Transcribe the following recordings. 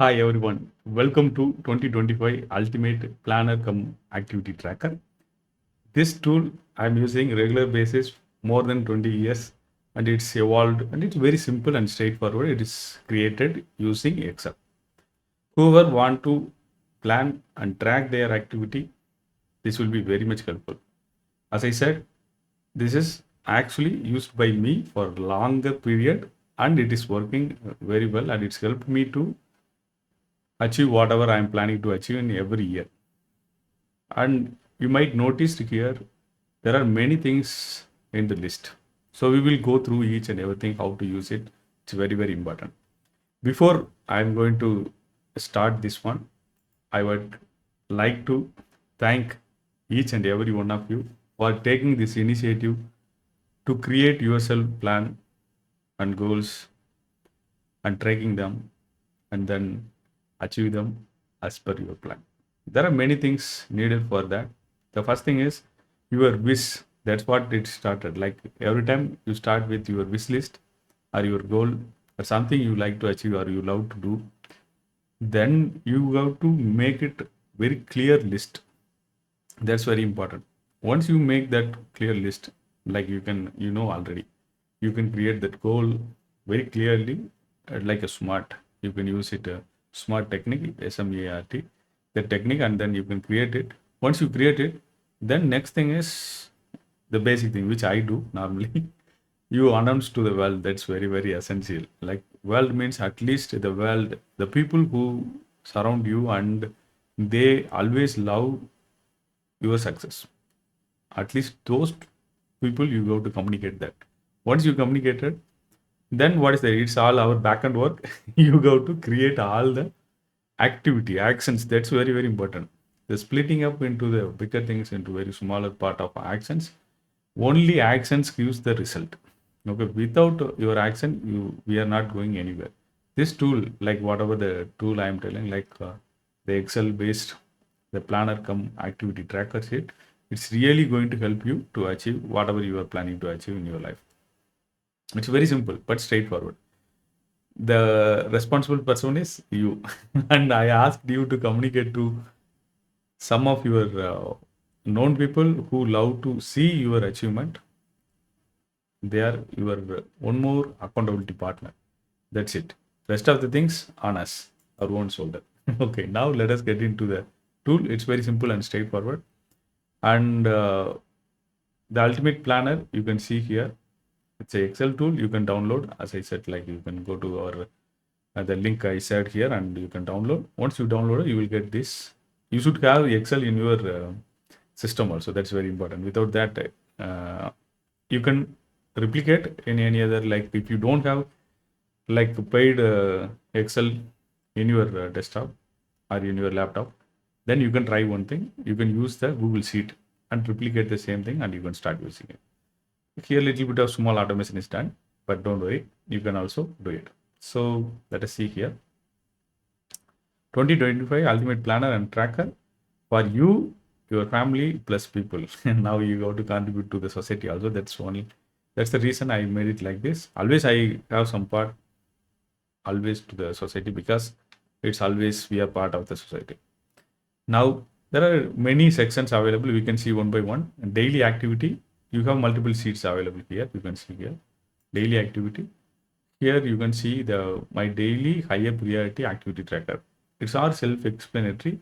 Hi everyone, welcome to 2025 Ultimate Planner Come Activity Tracker. This tool I'm using regular basis more than 20 years and it's evolved and it's very simple and straightforward. It is created using Excel. Whoever want to plan and track their activity, this will be very much helpful. As I said, this is actually used by me for longer period and it is working very well and it's helped me to achieve whatever I am planning to achieve in every year. And you might notice here there are many things in the list. So we will go through each and everything how to use it. It's very, very important. Before I'm going to start this one, I would like to thank each and every one of you for taking this initiative to create yourself plan and goals and tracking them and then achieve them as per your plan. There are many things needed for that. The first thing is your wish. That's what it started. Like every time you start with your wish list or your goal or something you like to achieve or you love to do, then you have to make it very clear list. That's very important. Once you make that clear list, like you know already, you can create that goal very clearly, like a smart. You can use it, smart technique, SMART, the technique, and then you can create it. Once you create it, then next thing is the basic thing, which I do normally. You announce to the world. That's very, very essential. Like world means at least the world, the people who surround you, and they always love your success. At least those people you go to communicate that. Once you communicated, then what is that? It's all our back end work. You go to create all the activity, actions. That's very, very important. The splitting up into the bigger things into very smaller part of actions. Only actions gives the result. Okay, without your action, we are not going anywhere. This tool, like whatever the tool I am telling, like the Excel based, the planner come activity tracker sheet, it's really going to help you to achieve whatever you are planning to achieve in your life. It's very simple but straightforward. The responsible person is you, and I asked you to communicate to some of your known people who love to see your achievement. They are your one more accountability partner. That's it. Rest of the things on us, our own shoulder. Okay, now let us get into the tool. It's very simple and straightforward. And the ultimate planner you can see here, it's a Excel tool you can download. As I said, like you can go to our the link I said here and you can download. Once you download it, you will get this. You should have Excel in your system also. That's very important. Without that, you can replicate in any other, like if you don't have like paid Excel in your desktop or in your laptop, then you can try one thing. You can use the Google Sheet and replicate the same thing and you can start using it. Here, a little bit of small automation is done, but don't worry, you can also do it. So let us see here. 2025 Ultimate Planner and Tracker for you, your family, plus people. And now you have to contribute to the society also. That's the reason I made it like this. Always I have some part always to the society because it's always we are part of the society. Now there are many sections available. We can see one by one. Daily activity. You have multiple sheets available here. You can see here. Daily activity. Here you can see my daily higher priority activity tracker. It's all self-explanatory.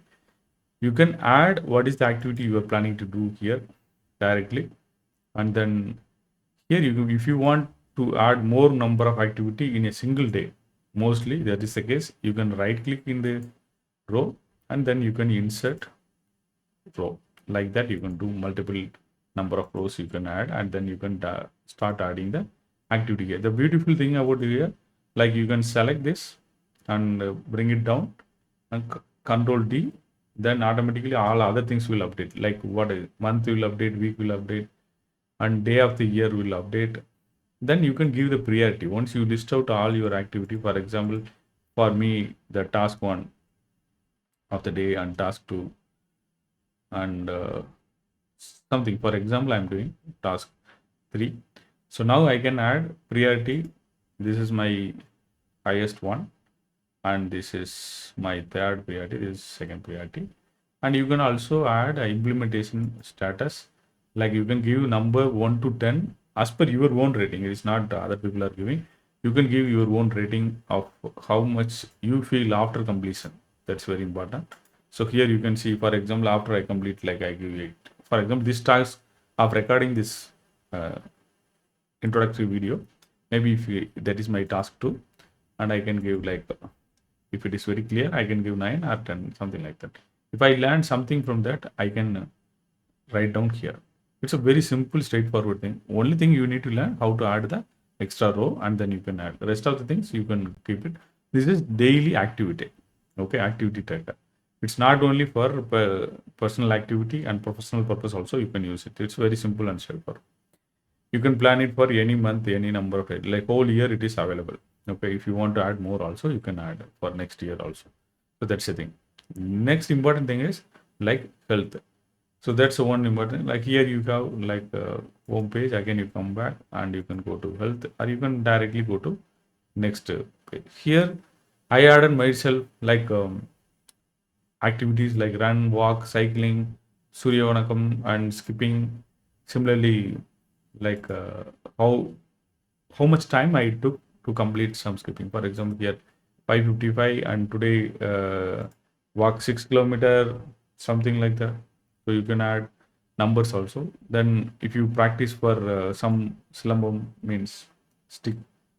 You can add what is the activity you are planning to do here directly, and then here if you want to add more number of activity in a single day, mostly that is the case, you can right click in the row and then you can insert row. Like that you can do multiple number of rows you can add, and then you can start adding the activity here. The beautiful thing about here, like you can select this and bring it down and control D, then automatically all other things will update, like what is month will update, week will update, and day of the year will update. Then you can give the priority. Once you list out all your activity, for example, for me the task 1 of the day and task 2 and something, for example I'm doing task 3. So now I can add priority. This is my highest one, and this is my third priority, this is second priority. And you can also add a implementation status, like you can give number 1 to 10 as per your own rating. It is not the other people are giving. You can give your own rating of how much you feel after completion. That's very important. So here you can see, for example, after I complete, like I give 8. For example, this task of recording this uh, introductory video, maybe if that is my task 2, and I can give like, if it is very clear, I can give 9 or 10, something like that. If I learn something from that, I can write down here. It's a very simple, straightforward thing. Only thing you need to learn how to add the extra row, and then you can add the rest of the things. You can keep it. This is daily activity. Okay, activity tracker. It's not only for personal activity and professional purpose also. You can use it. It's very simple and straightforward. You can plan it for any month, any number of it, like whole year it is available. Okay, if you want to add more also, you can add for next year also. So that's the thing. Next important thing is like health. So that's the one important. Like here you have like home page. Again, you come back and you can go to health, or you can directly go to next page. Here I added myself like activities like run, walk, cycling, Suryavanakam, and skipping. Similarly, like how much time I took to complete some skipping. For example, here 5:55, and today walk 6 kilometer, something like that. So you can add numbers also. Then if you practice for some silambam, means stick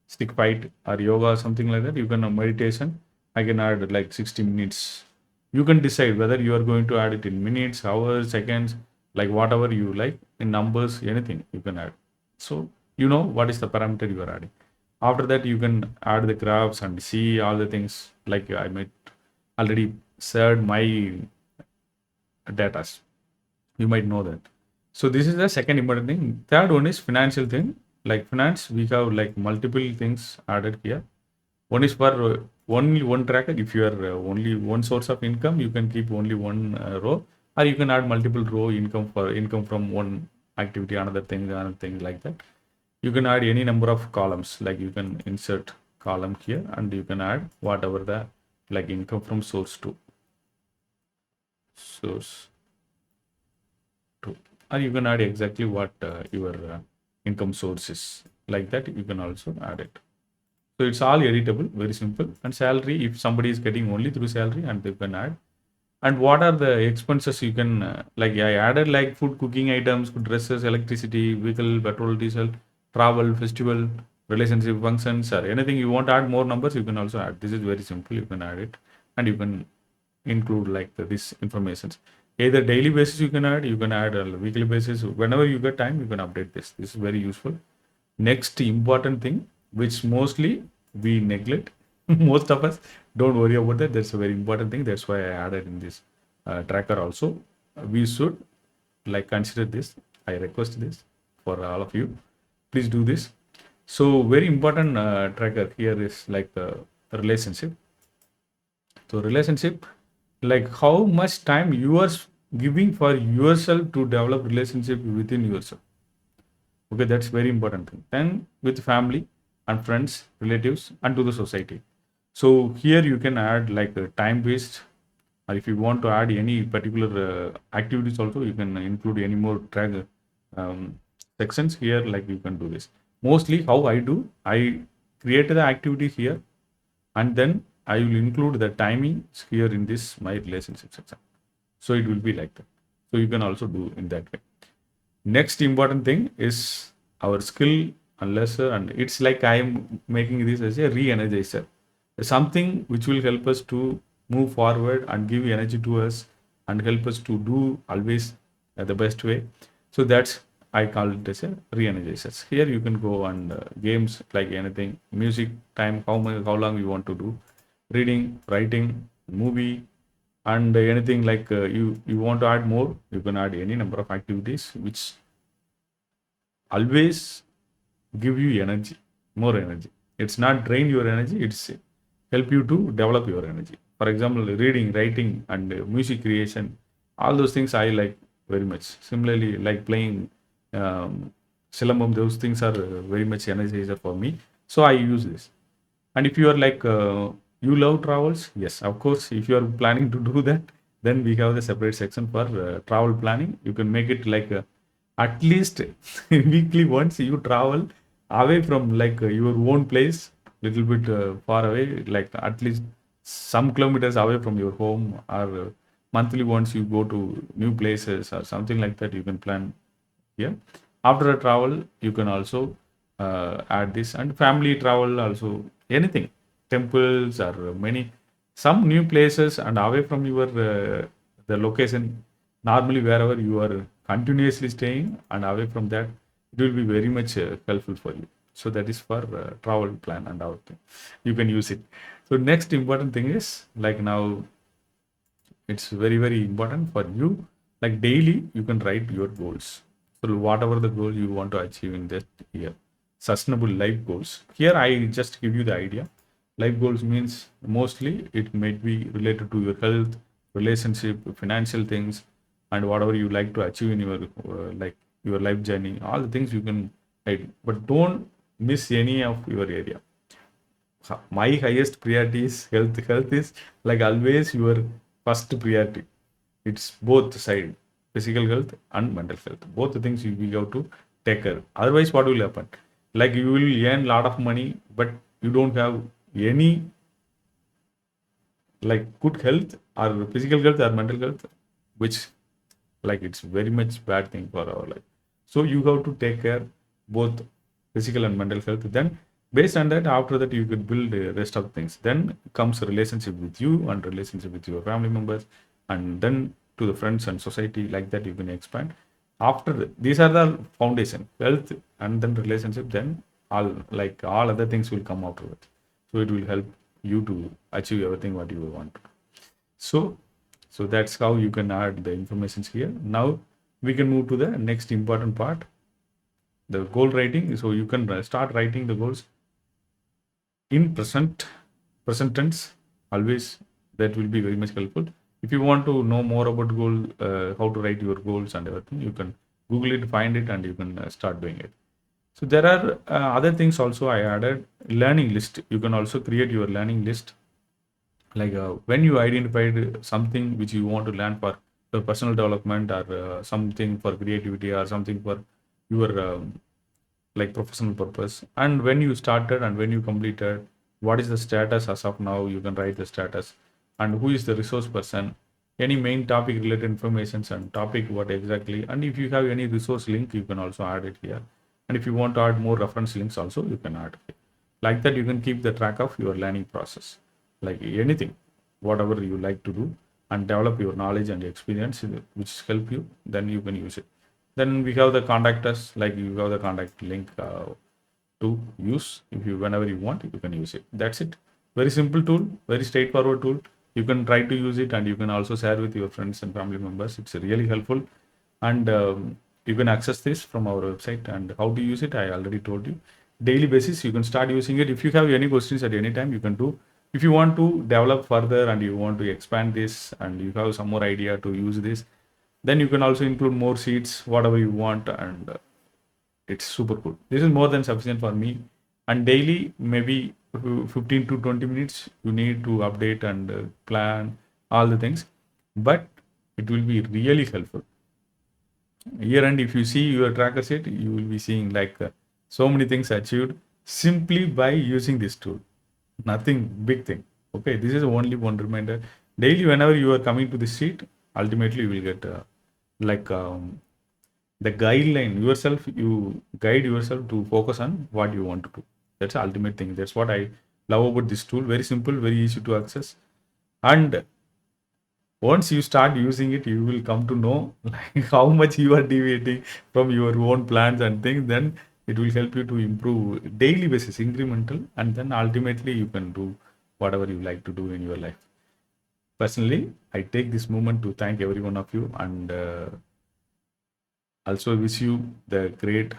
stick fight or yoga, something like that, you can meditation. I can add like 60 minutes. You can decide whether you are going to add it in minutes, hours, seconds, like whatever you like, in numbers, anything you can add. So you know what is the parameter you are adding. After that, you can add the graphs and see all the things, like I might already shared my data. You might know that. So this is the second important thing. Third one is financial thing. Like finance, we have like multiple things added here. One is for only one tracker. If you are only one source of income, you can keep only one row, or you can add multiple row income for income from one activity, another thing like that. You can add any number of columns. Like you can insert column here, and you can add whatever the like income from source to source to, or you can add exactly what your income source is. Like that, you can also add it. So it's all editable, very simple. And salary, if somebody is getting only through salary, and they can add. And what are the expenses you can, like I added like food, cooking items, dresses, electricity, vehicle, petrol, diesel, travel, festival, relationship, functions, or anything you want to add more numbers, you can also add. This is very simple. You can add it, and you can include like this informations. Either daily basis you can add a weekly basis. Whenever you get time, you can update this. This is very useful. Next important thing, which mostly we neglect, most of us don't worry about that. That's a very important thing. That's why I added in this tracker also. We should like consider this. I request this for all of you. Please do this. So very important tracker here is like the relationship. So relationship, like how much time you are giving for yourself to develop relationship within yourself. Okay, that's very important thing. Then with family and friends, relatives, and to the society. So here you can add like a time based, or if you want to add any particular activities also, you can include any more track sections here. Like you can do this. Mostly how I do, I create the activity here, and then I will include the timing here in this my relationship section. So it will be like that. So you can also do in that way. Next important thing is our skill and lesser, and it's like I am making this as a re-energizer, something which will help us to move forward and give energy to us and help us to do always the best way. So that's I call it as a re-energizers. Here you can go and games, like anything, music, time, how long you want to do, reading, writing, movie, and anything like you want to add more, you can add any number of activities which always give you energy, more energy. It's not drain your energy, it's help you to develop your energy. For example, reading, writing, and music creation, all those things I like very much. Similarly, like playing silambam, those things are very much energizer for me. So I use this. And if you are like You love travels? Yes, of course. If you are planning to do that, then we have the separate section for travel planning. You can make it like at least weekly once you travel away from like your own place, little bit far away, like at least some kilometers away from your home, or monthly once you go to new places or something like that. You can plan here. After a travel, you can also add this, and family travel also, anything, temples or many some new places and away from your the location. Normally, wherever you are continuously staying and away from that, it will be very much helpful for you. So that is for travel plan and everything. You can use it. So next important thing is like now it's very very important for you, like daily you can write your goals. So whatever the goal you want to achieve in that year, sustainable life goals, here I just give you the idea. Life goals means mostly it may be related to your health, relationship, financial things, and whatever you like to achieve in your like your life journey, all the things you can write, but don't miss any of your area. My highest priority is health. Health is like always your first priority. It's both side, physical health and mental health. Both the things you will have to take care. Otherwise, what will happen? Like you will earn a lot of money, but you don't have any like good health or physical health or mental health, which like it's very much bad thing for our life. So you have to take care both physical and mental health. Then based on that, after that you could build the rest of things. Then comes a relationship with you and relationship with your family members, and then to the friends and society. Like that you can expand. After these are the foundation, health and then relationship, then all other things will come afterwards. So it will help you to achieve everything what you want. So, so that's how you can add the informations here. Now we can move to the next important part, the goal writing. So you can start writing the goals in present tense always. That will be very much helpful. If you want to know more about goal, how to write your goals and everything, you can Google it, find it, and you can start doing it. So there are other things also I added. Learning list. You can also create your learning list, like when you identified something which you want to learn for your personal development, or something for creativity, or something for your like professional purpose, and when you started and when you completed, what is the status as of now, you can write the status, and who is the resource person, any main topic related informations and topic what exactly, and if you have any resource link you can also add it here, and if you want to add more reference links also you can add it. Like that you can keep the track of your learning process, like anything whatever you like to do, and develop your knowledge and experience which help you, then you can use it. Then we have the contact us, like you have the contact link to use. If you whenever you want you can use it. That's it. Very simple tool, very straightforward tool. You can try to use it, and you can also share with your friends and family members. It's really helpful. And you can access this from our website. And how to use it I already told you. Daily basis you can start using it. If you have any questions at any time you can do. If you want to develop further and you want to expand this and you have some more idea to use this, then you can also include more sheets whatever you want, and it's super cool. This is more than sufficient for me. And daily maybe 15 to 20 minutes you need to update and plan all the things, but it will be really helpful here. And if you see your tracker sheet, you will be seeing like so many things achieved simply by using this tool. Nothing big thing. Okay, this is only one reminder. Daily whenever you are coming to this sheet, ultimately you will get like the guideline yourself. You guide yourself to focus on what you want to do. That's the ultimate thing. That's what I love about this tool. Very simple, very easy to access. And once you start using it, you will come to know like how much you are deviating from your own plans and things. Then it will help you to improve daily basis, incremental, and then ultimately you can do whatever you like to do in your life. Personally, I take this moment to thank every one of you, and also wish you the great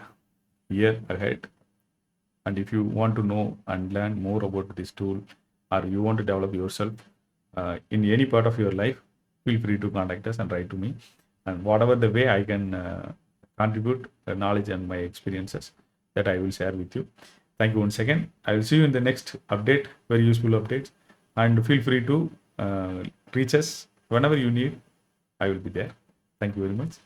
year ahead. And if you want to know and learn more about this tool, or you want to develop yourself in any part of your life, feel free to contact us and write to me. And whatever the way I can contribute the knowledge and my experiences, that I will share with you. Thank you once again. I will see you in the next update, very useful updates. and feel free to reach us whenever you need. I will be there. Thank you very much.